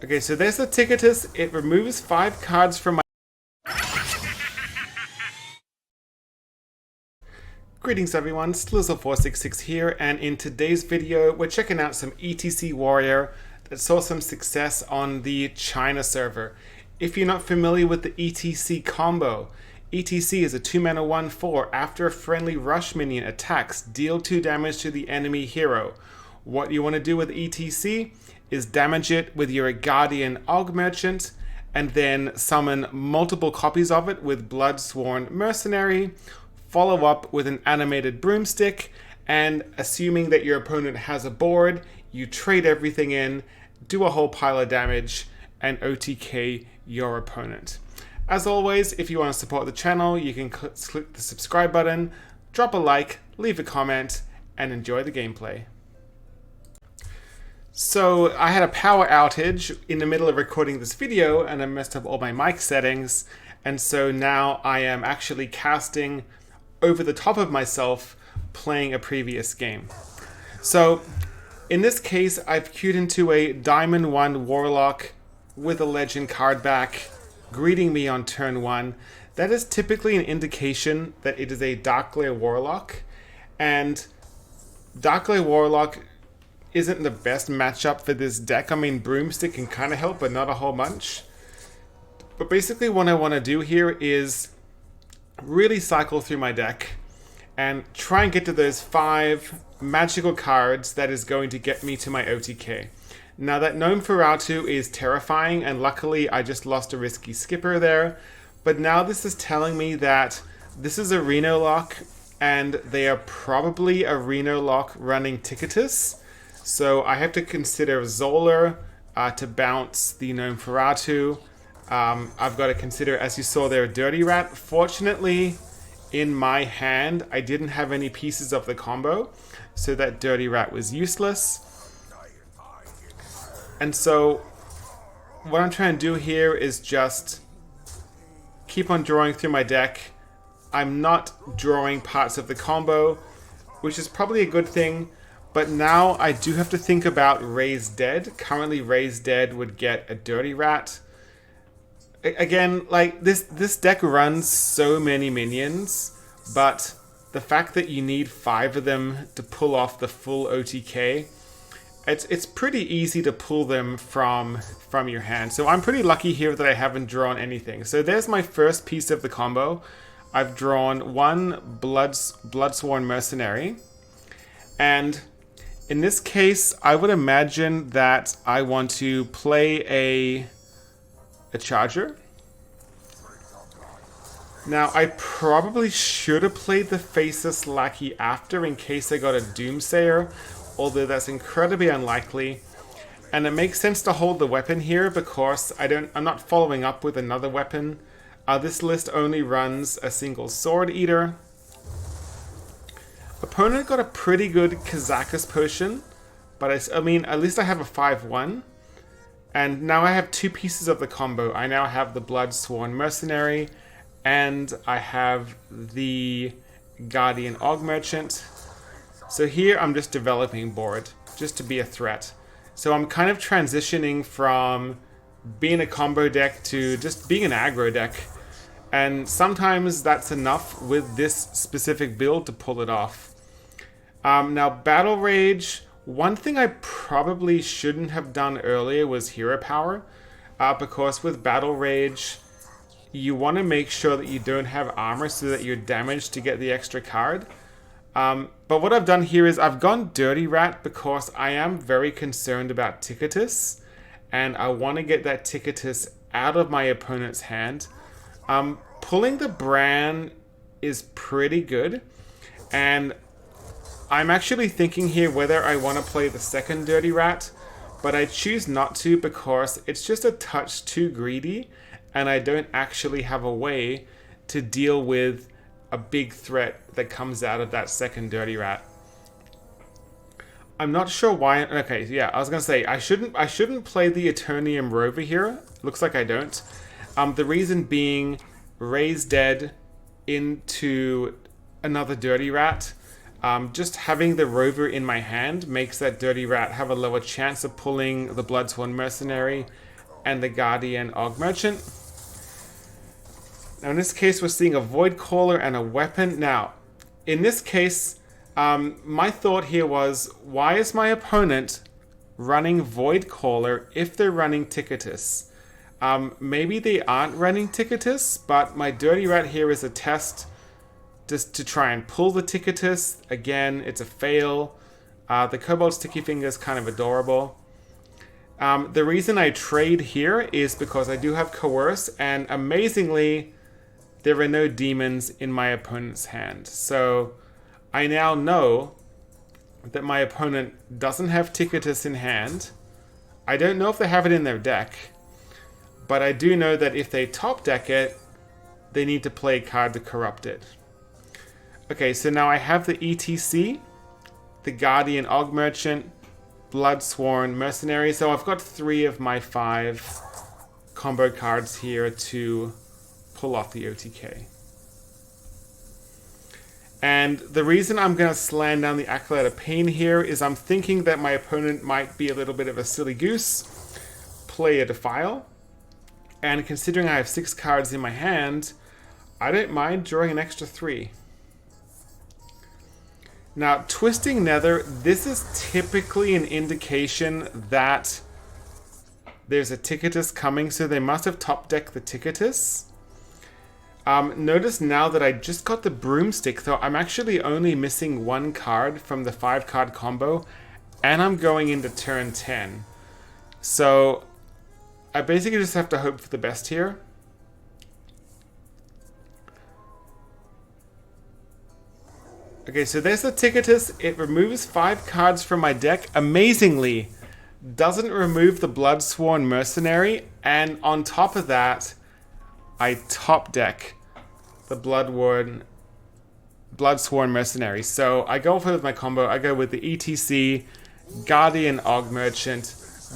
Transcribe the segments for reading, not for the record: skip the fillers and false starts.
Okay, so there's the Ticketus. It removes 5 cards from my... Greetings everyone, Slizzle466 here, and in today's video we're checking out some ETC Warrior that saw some success on the China server. If you're not familiar with the ETC combo, ETC is a 2-mana 1/4. After a friendly rush minion attacks, deal 2 damage to the enemy hero. What you want to do with ETC is damage it with your Guardian Aug Merchant, and then summon multiple copies of it with Bloodsworn Mercenary, follow up with an animated broomstick, and assuming that your opponent has a board, you trade everything in, do a whole pile of damage, and OTK your opponent. As always, if you want to support the channel, you can click the subscribe button, drop a like, leave a comment, and enjoy the gameplay. So I had a power outage in the middle of recording this video and I messed up all my mic settings, and so now I am actually casting over the top of myself playing a previous game. So in this case I've queued into a Diamond 1 Warlock with a legend card back greeting me on turn 1. That is typically an indication that it is a Darkglare Warlock, and Darkglare Warlock isn't the best matchup for this deck. I mean, Broomstick can kind of help, but not a whole bunch. But basically what I want to do here is really cycle through my deck and try and get to those 5 magical cards that is going to get me to my OTK. Now that Gnome Feratu is terrifying, and luckily I just lost a risky skipper there, but now this is telling me that this is a Reno lock, and they are probably a Reno lock running Ticketus. So I have to consider Zolar to bounce the Gnome Feratu. I've got to consider, as you saw there, Dirty Rat. Fortunately, in my hand, I didn't have any pieces of the combo, so that Dirty Rat was useless. And so what I'm trying to do here is just keep on drawing through my deck. I'm not drawing parts of the combo, which is probably a good thing. But now I do have to think about Raise Dead. Currently Raise Dead would get a Dirty Rat. Again, like this deck runs so many minions, but the fact that you need 5 of them to pull off the full OTK, it's pretty easy to pull them from your hand. So I'm pretty lucky here that I haven't drawn anything. So there's my first piece of the combo. I've drawn 1 Bloodsworn Mercenary, and in this case, I would imagine that I want to play a Charger. Now, I probably should have played the Faceless Lackey after in case I got a Doomsayer, although that's incredibly unlikely. And it makes sense to hold the weapon here because I'm not following up with another weapon. This list only runs a single Sword Eater. Opponent got a pretty good Kazakus potion, but I mean, at least I have a 5/1. And now I have 2 pieces of the combo. I now have the Bloodsworn Mercenary, and I have the Guardian Aug Merchant. So here I'm just developing board, just to be a threat. So I'm kind of transitioning from being a combo deck to just being an aggro deck. And sometimes that's enough with this specific build to pull it off. Now, Battle Rage, one thing I probably shouldn't have done earlier was Hero Power, because with Battle Rage, you want to make sure that you don't have armor so that you're damaged to get the extra card. But what I've done here is I've gone Dirty Rat because I am very concerned about Ticketus, and I want to get that Ticketus out of my opponent's hand. Pulling the Bran is pretty good, and I'm actually thinking here whether I want to play the second Dirty Rat, but I choose not to because it's just a touch too greedy, and I don't actually have a way to deal with a big threat that comes out of that second Dirty Rat. I'm not sure why. Okay, yeah, I was gonna say I shouldn't play the Eternium Rover here. Looks like I don't. The reason being, Raise Dead into another Dirty Rat. Just having the Rover in my hand makes that Dirty Rat have a lower chance of pulling the Bloodsworn Mercenary, and the Guardian Og Merchant. Now in this case, we're seeing a Void Caller and a weapon. Now, in this case, my thought here was, why is my opponent running Void Caller if they're running Ticketus? Maybe they aren't running Ticketus, but my Dirty Rat here is a test just to try and pull the Ticketus. Again, it's a fail. The Kobold Sticky Finger is kind of adorable. The reason I trade here is because I do have Coerce, and amazingly, there are no demons in my opponent's hand. So I now know that my opponent doesn't have Ticketus in hand. I don't know if they have it in their deck, but I do know that if they top deck it, they need to play a card to corrupt it. Okay, so now I have the ETC, the Guardian Og Merchant, Bloodsworn Mercenary. So I've got 3 of my 5 combo cards here to pull off the OTK. And the reason I'm going to slam down the Acolyte of Pain here is I'm thinking that my opponent might be a little bit of a silly goose, play a Defile, and considering I have 6 cards in my hand, I don't mind drawing an extra 3. Now, Twisting Nether, this is typically an indication that there's a Ticketus coming, so they must have top decked the Ticketus. Notice now that I just got the Broomstick, though I'm actually only missing 1 card from the 5-card combo, and I'm going into turn 10. So I basically just have to hope for the best here. Okay, so there's the Ticketus. It removes 5 cards from my deck. Amazingly, doesn't remove the Bloodsworn Mercenary, and on top of that, I top deck the Bloodsworn Mercenary. So I go for my combo. I go with the ETC, Guardian Og Merchant,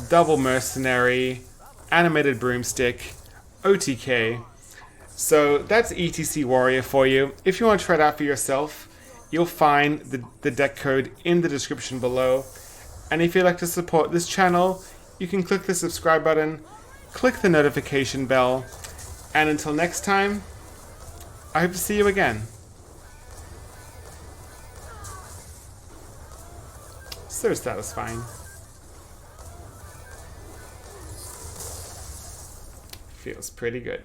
Double Mercenary, Animated Broomstick, OTK. So that's ETC Warrior for you. If you want to try it out for yourself, you'll find the deck code in the description below. And if you'd like to support this channel, you can click the subscribe button, click the notification bell, and until next time, I hope to see you again. So satisfying. Feels pretty good.